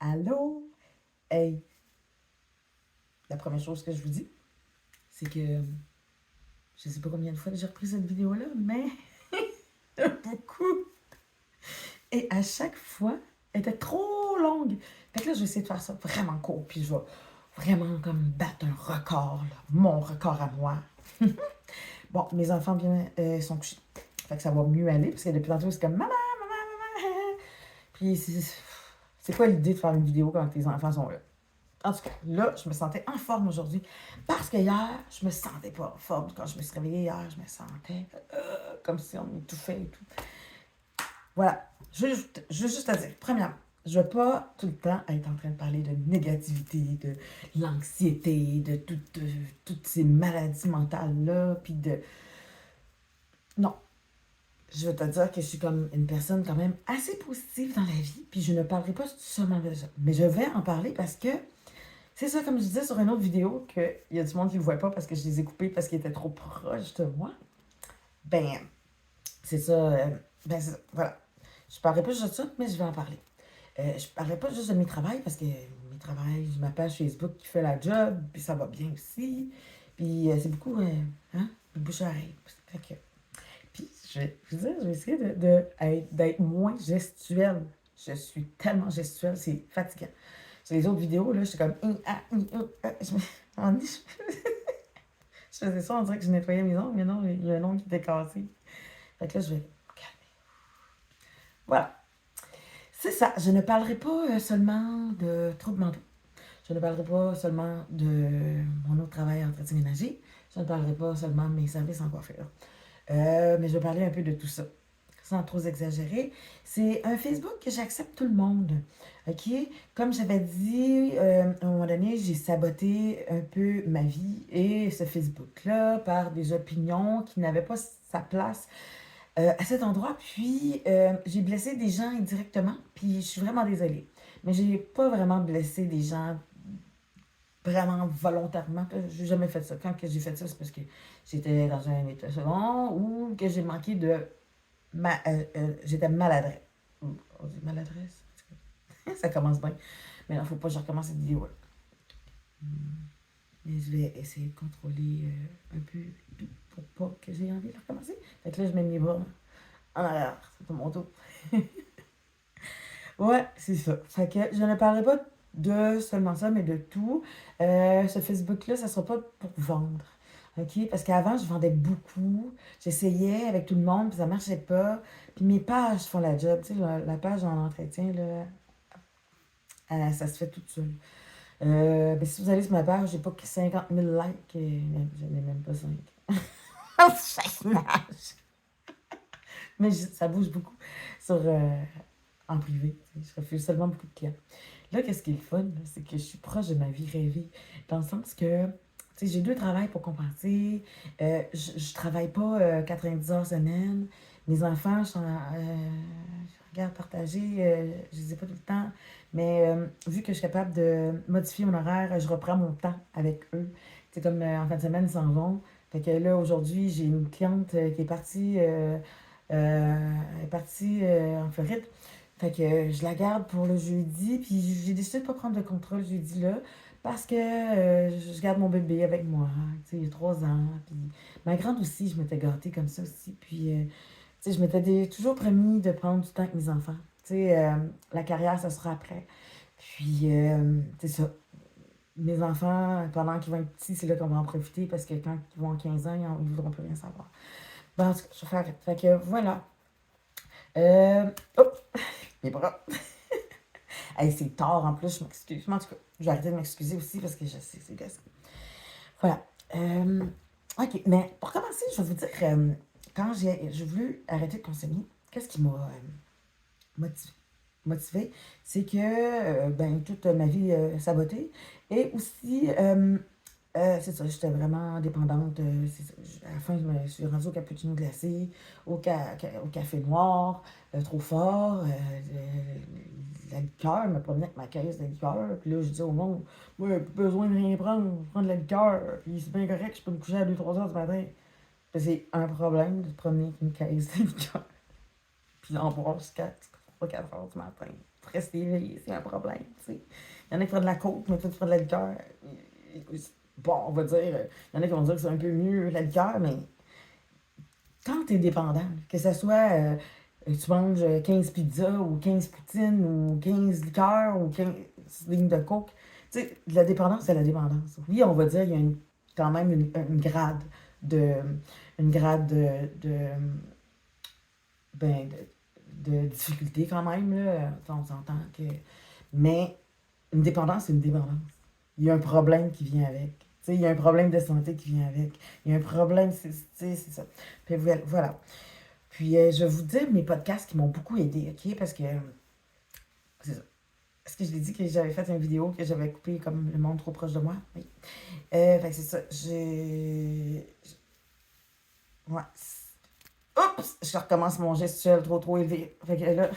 Allô? Hey, la première chose que je vous dis, c'est que je sais pas combien de fois j'ai repris cette vidéo-là, mais beaucoup. Et à chaque fois, elle était trop longue. Fait que là, je vais essayer de faire ça vraiment court, puis je vais vraiment comme battre un record, là, mon record à moi. Bon, mes enfants sont couchés. Fait que ça va mieux aller, parce que depuis tantôt, c'est comme maman, maman, maman. Puis c'est quoi l'idée de faire une vidéo quand tes enfants sont là? En tout cas, là, je me sentais en forme aujourd'hui. Parce que hier, je me sentais pas en forme. Quand je me suis réveillée hier, je me sentais comme si on m'étouffait et tout. Voilà. Je veux juste à dire, premièrement, je ne veux pas tout le temps être en train de parler de négativité, de l'anxiété, de toutes ces maladies mentales-là, puis de... Non. Je veux te dire que je suis comme une personne quand même assez positive dans la vie, puis je ne parlerai pas seulement de ça. Mais je vais en parler parce que c'est ça, comme je disais sur une autre vidéo, qu'il y a du monde qui ne le voit pas parce que je les ai coupés parce qu'ils étaient trop proches de moi. Ben, c'est ça. Voilà. Je ne parlerai pas juste de ça, mais je vais en parler. Je ne parlerai pas juste de mes travails parce que mes travails, j'ai ma page Facebook qui fait la job, puis ça va bien aussi. Puis c'est beaucoup, de bouche à oreille. Fait que, puis je vais essayer d'être moins gestuelle. Je suis tellement gestuelle, c'est fatigant. Sur les autres vidéos, là, j'étais comme. Je faisais ça, on dirait que je nettoyais mes ongles, mais non, il y a un ongle qui était cassé. Fait que là, je vais calmer. Voilà. C'est ça. Je ne parlerai pas seulement de troubles mentaux. Je ne parlerai pas seulement de mon autre travail en entretien ménager. Je ne parlerai pas seulement de mes services en coiffure. Mais je vais parler un peu de tout ça, sans trop exagérer. C'est un Facebook que j'accepte tout le monde. OK? Comme j'avais dit, à un moment donné, j'ai saboté un peu ma vie et ce Facebook-là par des opinions qui n'avaient pas sa place à cet endroit. Puis, j'ai blessé des gens indirectement, puis je suis vraiment désolée. Mais j'ai pas vraiment blessé des gens vraiment volontairement. J'ai jamais fait ça. Quand que j'ai fait ça, c'est parce que j'étais dans un état second ou que j'ai manqué de... j'étais maladresse. On dit maladresse? Ça commence bien. Mais non, faut pas que je recommence cette vidéo-là. Mais je vais essayer de contrôler un peu tout pour pas que j'ai envie de recommencer. Fait que là, je mets mes bras en arrière. C'est mon tour. Ouais, c'est ça. Fait que je ne parlerai pas de seulement ça, mais de tout. Ce Facebook-là, ça sera pas pour vendre. OK? Parce qu'avant, je vendais beaucoup. J'essayais avec tout le monde, puis ça marchait pas. Puis mes pages font la job. Tu sais, la page en entretien, là, ça se fait toute seule. Ben, si vous allez sur ma page, j'ai pas que 50 000 likes. J'en ai même pas 5. Chaque image. Mais ça bouge beaucoup sur, en privé. Je refuse seulement beaucoup de clients. Là, qu'est-ce qui est le fun, là, c'est que je suis proche de ma vie rêvée. Dans le sens que, tu sais, j'ai 2 travails pour compenser. Je travaille pas 90 heures semaine. Mes enfants, je regarde partager, je les ai pas tout le temps. Mais vu que je suis capable de modifier mon horaire, je reprends mon temps avec eux. C'est comme en fin de semaine, ils s'en vont. Fait que là, aujourd'hui, j'ai une cliente qui est partie en Floride. Fait que je la garde pour le jeudi. Puis j'ai décidé de pas prendre de contrôle jeudi là. Parce que je garde mon bébé avec moi. Tu sais, il y a 3 ans. Puis ma grande aussi, je m'étais gâtée comme ça aussi. Puis, tu sais, je m'étais toujours promis de prendre du temps avec mes enfants. Tu sais, la carrière, ça sera après. Puis, c'est ça. Mes enfants, pendant qu'ils vont être petits, c'est là qu'on va en profiter. Parce que quand ils vont avoir 15 ans, ils ne voudront plus rien savoir. Bon, en tout cas, je vais faire vite. Fait que voilà. Oh, mes bras. Hey, c'est tard en plus, je m'excuse. Mais en tout cas, je vais arrêter de m'excuser aussi parce que je sais, c'est gossant. Voilà. OK, mais pour commencer, je vais vous dire, quand j'ai voulu arrêter de consommer, qu'est-ce qui m'a motivé? Motivé, c'est que ben, toute ma vie sabotée. Et aussi, c'est ça, j'étais vraiment dépendante. À la fin, je me suis rendue au cappuccino glacé, au café noir, trop fort. La liqueur, me promenais avec ma caisse de liqueur. Puis là, je disais au monde, moi, j'ai plus besoin de rien prendre, je prends de la liqueur. Puis c'est bien correct, je peux me coucher à 2-3 heures du matin. Puis c'est un problème de te promener avec une caisse de liqueur. Puis en boire jusqu'à 3-4 heures du matin. rester éveillé, c'est un problème, tu sais. Il y en a qui font de la coke, mais toi, tu fais de la liqueur. Bon, on va dire, il y en a qui vont dire que c'est un peu mieux la liqueur, mais quand tu es dépendant, que ce soit tu manges 15 pizzas ou 15 poutines ou 15 liqueurs ou 15 lignes de coke, tu sais, la dépendance, c'est la dépendance. Oui, on va dire qu'il y a quand même une grade de, une grade ben, de difficulté quand même, là. On s'entend que... Mais une dépendance, c'est une dépendance. Il y a un problème qui vient avec. Tu sais, il y a un problème de santé qui vient avec. Il y a un problème, c'est ça. Puis voilà. Puis je vais vous dire mes podcasts qui m'ont beaucoup aidé, OK? Parce que, c'est ça. Est-ce que je l'ai dit que j'avais fait une vidéo que j'avais coupée comme le monde trop proche de moi? Oui. Fait que c'est ça. Ouais. Oups! Je recommence mon gestuel trop élevé. Fait que là,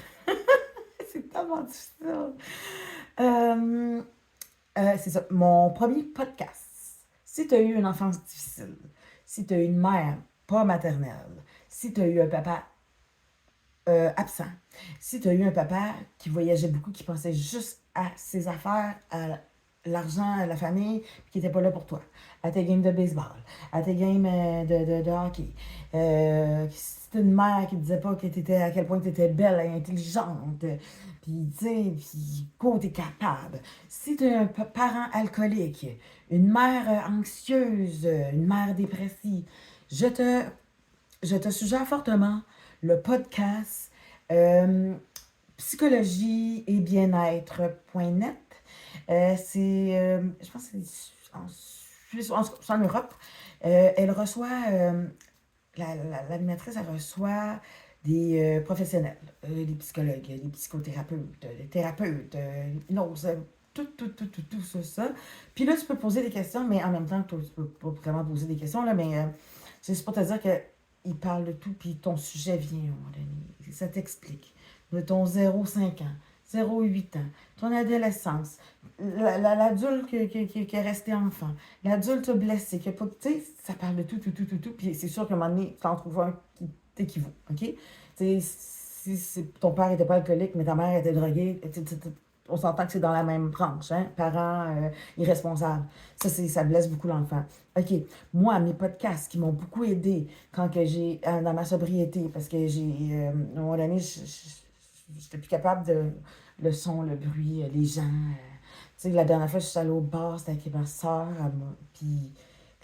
c'est tellement difficile. Euh, c'est ça. Mon premier podcast. Si tu as eu une enfance difficile, si tu as eu une mère pas maternelle, si tu as eu un papa absent, si tu as eu un papa qui voyageait beaucoup, qui pensait juste à ses affaires, à l'argent, à la famille, puis qui n'était pas là pour toi, à tes games de baseball, à tes games de hockey, si t'as une mère qui ne disait pas que t'étais, à quel point tu étais belle et intelligente, puis tu sais, puis quoi, t'es capable. Si tu as un parent alcoolique, une mère anxieuse, une mère dépressive, je te, je te suggère fortement le podcast euh, psychologie et bien-être.net. Je pense que c'est en Suisse, c'est en Europe. Elle reçoit, l'animatrice, elle reçoit des professionnels, des psychologues, des psychothérapeutes, des thérapeutes, l'hypnose, tout ça. Puis là, tu peux poser des questions, mais en même temps, tu peux pas vraiment poser des questions, là, mais c'est juste pour te dire que il parle de tout, puis ton sujet vient à un moment donné. Ça t'explique. De ton 0,5 ans, 0,8 ans, ton adolescence, l'adulte qui est resté enfant, l'adulte blessé, qui a pas. Tu sais, ça parle de tout. Puis c'est sûr qu'à un moment donné, tu en trouves un qui t'équivaut. OK? Tu sais, si ton père n'était pas alcoolique, mais ta mère était droguée, on s'entend que c'est dans la même branche, hein? Parents irresponsables. Ça blesse beaucoup l'enfant. OK. Moi, mes podcasts qui m'ont beaucoup aidé quand que j'ai dans ma sobriété, parce que à un moment donné, j'étais plus capable de le son, le bruit, les gens. Tu sais, la dernière fois, je suis allée au bar, c'était avec ma soeur, puis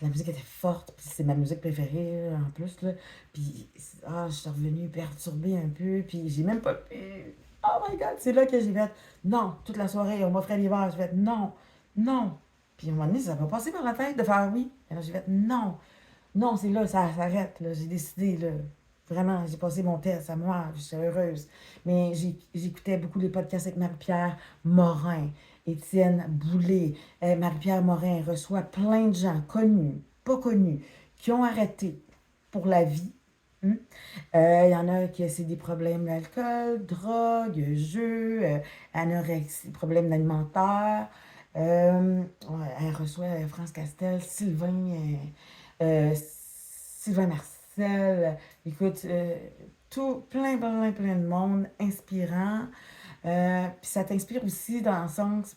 la musique était forte, puis c'est ma musique préférée en plus, là. Puis, je suis revenue perturbée un peu, puis j'ai même pas pu. Oh my god, c'est là que j'ai fait non, toute la soirée, on m'offrait des verres, j'ai fait non, non. Puis à un moment donné, ça m'a passé par la tête de faire oui. Alors j'ai fait non, non, c'est là, ça s'arrête, là. J'ai décidé, là. Vraiment, j'ai passé mon test à moi, je suis heureuse. Mais j'écoutais beaucoup les podcasts avec Marie-Pierre Morin, Étienne Boulay. Marie-Pierre Morin reçoit plein de gens, connus, pas connus, qui ont arrêté pour la vie. Il y en a qui c'est des problèmes d'alcool, drogue, jeux, anorexie, problèmes alimentaires. Ouais, elle reçoit France Castel, Sylvain Marcel, écoute, tout, plein de monde inspirant. Puis ça t'inspire aussi dans le sens,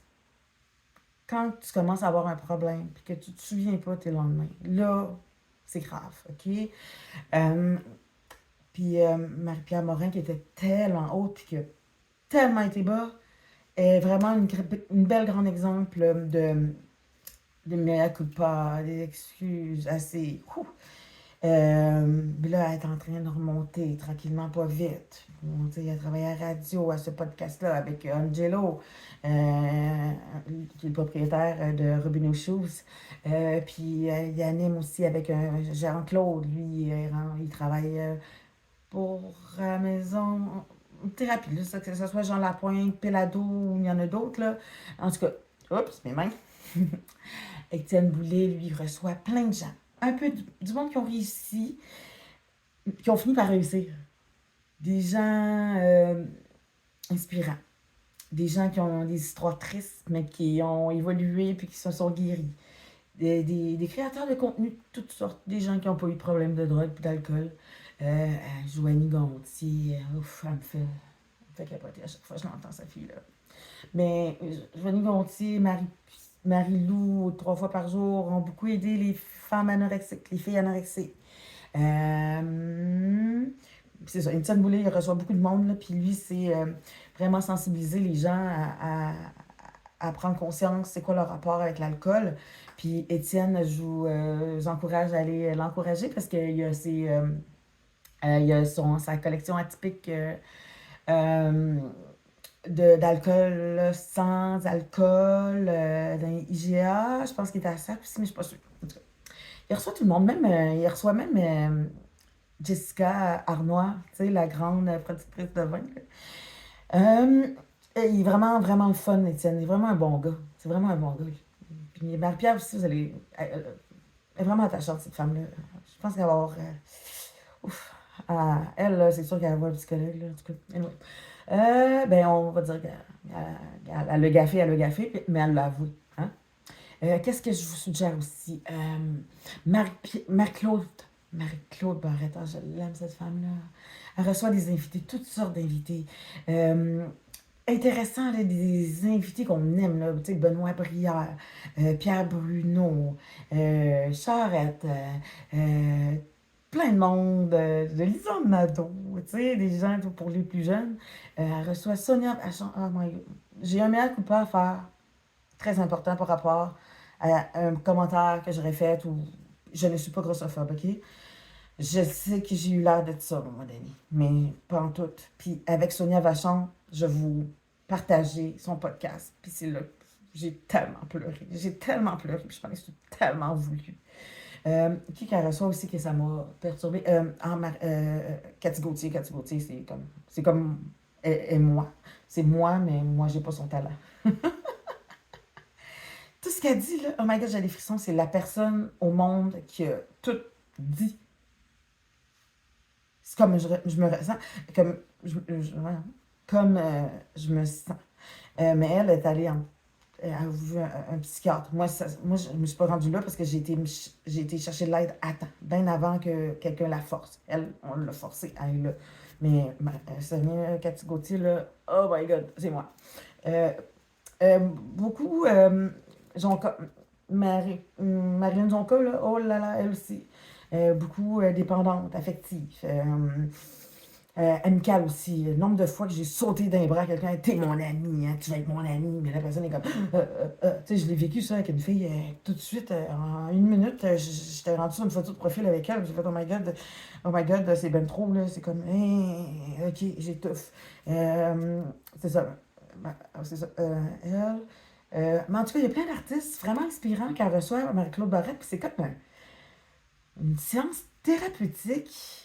quand tu commences à avoir un problème, puis que tu te souviens pas tes lendemains, là, c'est grave, OK? Euh, puis Marie-Pierre Morin, qui était tellement haute, puis qui a tellement été bas, est vraiment une belle grande exemple de mea culpa, des excuses assez. Mais là, elle est en train de remonter tranquillement, pas vite. Bon, elle a travaillé à la radio, à ce podcast-là, avec Angelo, qui est le propriétaire de Rubino Shoes. Puis il anime aussi avec Jean-Claude. Lui, il travaille pour la maison thérapie, là, que ce soit Jean Lapointe, Pelado, ou il y en a d'autres, là. En tout cas, oups, mes mains. Étienne Boulay, lui, reçoit plein de gens. Un peu du monde qui ont réussi, qui ont fini par réussir. Des gens inspirants. Des gens qui ont des histoires tristes, mais qui ont évolué puis qui se sont guéris. Des créateurs de contenu de toutes sortes. Des gens qui n'ont pas eu de problème de drogue et d'alcool. Joanie Gontier, ouf, fait capoter à chaque fois que je l'entends, sa fille-là. Mais Joanie Gontier, Marie-Lou, 3 fois par jour, ont beaucoup aidé les femmes anorexiques, les filles anorexiques. C'est ça, Étienne Boulay, il reçoit beaucoup de monde, là, puis lui, c'est vraiment sensibiliser les gens à prendre conscience c'est quoi leur rapport avec l'alcool. Puis Étienne, je vous encourage à aller l'encourager parce qu'il y a il y a sa collection atypique d'alcool sans alcool dans les IGA. Je pense qu'il est à ça aussi, mais je ne suis pas sûre. En tout cas, il reçoit tout le monde, même, il reçoit même Jessica Arnois, tu sais, la grande productrice de vin. Euh, il est vraiment, vraiment le fun, Étienne. Il est vraiment un bon gars. C'est vraiment un bon gars. Puis Marie-Pierre aussi, elle est vraiment attachante, cette femme-là. Je pense qu'elle va avoir. Ouf. Elle, là, c'est sûr qu'elle va voir le psychologue, là, en tout cas. Anyway. Ben, on va dire qu'elle a le gaffé, mais elle l'a avoué. Hein? Qu'est-ce que je vous suggère aussi? Marie-Claude. Marie-Claude Barretta, je l'aime, cette femme-là. Elle reçoit des invités, toutes sortes d'invités. Intéressant, là, des invités qu'on aime, là, tu sais, Benoît Brière, Pierre Bruno, Charette, plein de monde, de Lisanne Nadeau, tu sais, des gens pour les plus jeunes. Elle reçoit Sonia Vachon. Oh my God. J'ai un meilleur coup à faire, très important par rapport à un commentaire que j'aurais fait ou je ne suis pas grossophobe, ok? Je sais que j'ai eu l'air d'être ça à un moment donné, mais pas en tout. Puis avec Sonia Vachon, je vous partager son podcast. Puis c'est là que j'ai tellement pleuré. J'ai tellement pleuré, puis je pense que j'ai tellement voulu. Qui qu'elle reçoit aussi que ça m'a perturbée? Cathy Gauthier. Cathy Gauthier, c'est comme et moi. C'est moi, mais moi, j'ai pas son talent. Tout ce qu'elle dit, là, oh my God, j'ai des frissons, c'est la personne au monde qui a tout dit. C'est comme je me ressens, comme comme je me sens. Mais elle est allée elle a vu un psychiatre. Moi, je ne me suis pas rendue là parce que j'ai été chercher de l'aide à temps, bien avant que quelqu'un la force. Elle, on l'a forcée à aller là. Mais Sonia Cathy Gauthier, là, oh my God, c'est moi. Beaucoup, Jonca, Marilyn Jonca, là, oh là là, elle aussi. Beaucoup dépendante, affective. Amicale aussi. Le nombre de fois que j'ai sauté d'un bras à quelqu'un, t'es mon ami, hein, tu vas être mon ami, mais la personne est comme. Tu sais, je l'ai vécu ça avec une fille tout de suite, en 1 minute, j'étais rendue sur une photo de profil avec elle, j'ai fait oh my god, c'est ben trop, là, c'est comme, ok, j'étouffe. C'est ça. C'est ça. Mais en tout cas, il y a plein d'artistes vraiment inspirants qu'elle reçoit, Marie-Claude Barrette, puis c'est comme une séance thérapeutique.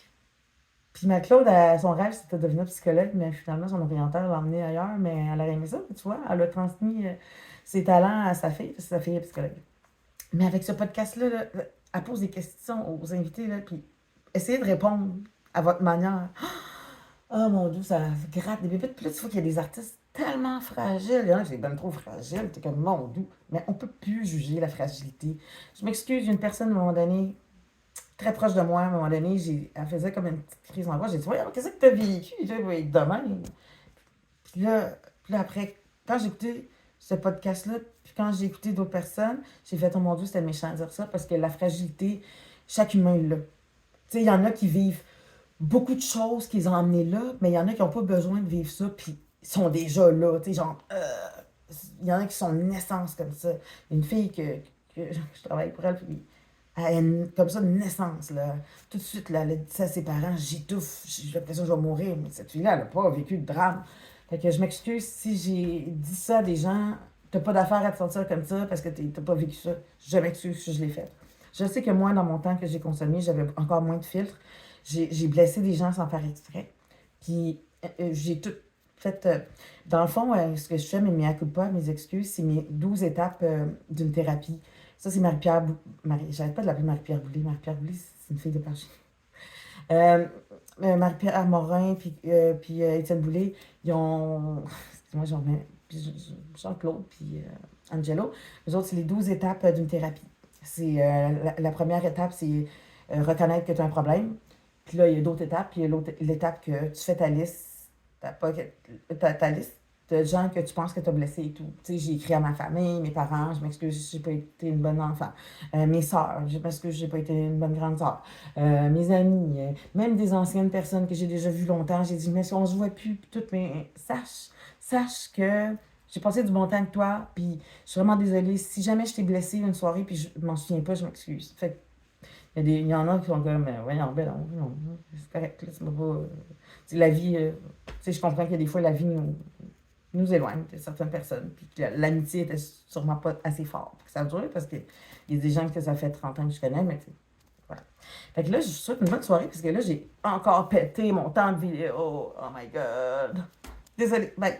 Puis ma Claude, son rêve, c'était de devenir psychologue, mais finalement, son orienteur l'a emmené ailleurs, mais elle a aimé ça, tu vois. Elle a transmis ses talents à sa fille, parce que sa fille est psychologue. Mais avec ce podcast-là, là, elle pose des questions aux invités, là, puis essayez de répondre à votre manière. Oh mon Dieu, ça gratte des bébites. Puis là, tu vois qu'il y a des artistes tellement fragiles. Il y en a qui sont trop fragiles. T'es comme, mon Dieu. Mais on peut plus juger la fragilité. Je m'excuse, une personne, à un moment donné, très proche de moi, à un moment donné, elle faisait comme une petite crise d'angoisse. J'ai dit, voyons, qu'est-ce que tu as vécu? Je vais être de même. Puis là, après, quand j'ai écouté ce podcast-là, puis quand j'ai écouté d'autres personnes, j'ai fait, oh mon Dieu, c'était méchant de dire ça, parce que la fragilité, chaque humain l'a. Tu sais, il y en a qui vivent beaucoup de choses qu'ils ont emmenées là, mais il y en a qui n'ont pas besoin de vivre ça, puis ils sont déjà là. Tu sais, genre, il y en a qui sont de naissance comme ça. Une fille que je travaille pour elle, puis comme ça, de naissance, là. Tout de suite, là, elle a dit ça à ses parents, j'étouffe, j'ai l'impression que je vais mourir, mais cette fille-là, elle n'a pas vécu de drame. Fait que je m'excuse si j'ai dit ça à des gens, t'as pas d'affaire à te sentir comme ça parce que t'as pas vécu ça. Je m'excuse si je l'ai fait. Je sais que moi, dans mon temps que j'ai consommé, j'avais encore moins de filtres. J'ai blessé des gens sans faire exprès. Puis j'ai tout fait. Dans le fond, ce que je fais, mes mea culpa, mes excuses, c'est mes 12 étapes d'une thérapie. Ça, c'est Marie-Pierre j'arrête pas de l'appeler Marie-Pierre Boulay. Marie-Pierre Boulay, c'est une fille de Paris. Marie-Pierre Morin puis Étienne Boulay, ils ont. Excuse-moi, j'en mets. Jean-Claude puis Angelo. Eux autres, c'est les 12 étapes d'une thérapie. C'est la première étape, c'est reconnaître que tu as un problème. Puis là, il y a d'autres étapes. Puis il y a l'étape que tu fais ta liste ta liste de gens que tu penses que tu as blessés et tout. Tu sais, j'ai écrit à ma famille, mes parents, je m'excuse, j'ai pas été une bonne enfant. Mes sœurs, je m'excuse, j'ai pas été une bonne grande sœur. Mes amis, même des anciennes personnes que j'ai déjà vues longtemps, j'ai dit, mais si on se voit plus, pis tout, mais sache que j'ai passé du bon temps avec toi, puis je suis vraiment désolée. Si jamais je t'ai blessée une soirée, puis je m'en souviens pas, je m'excuse. Fait il y en a qui sont comme, voyons, ben non, c'est correct, là, c'est pas. La vie, tu sais, je comprends que des fois, la vie nous éloigne de certaines personnes, puis que l'amitié était sûrement pas assez forte pour que ça dure, parce qu'il y a des gens que ça fait 30 ans que je connais, mais tu sais, voilà. Fait que là, je vous souhaite une bonne soirée, parce que là, j'ai encore pété mon temps de vidéo. Oh my God. Désolée, bye.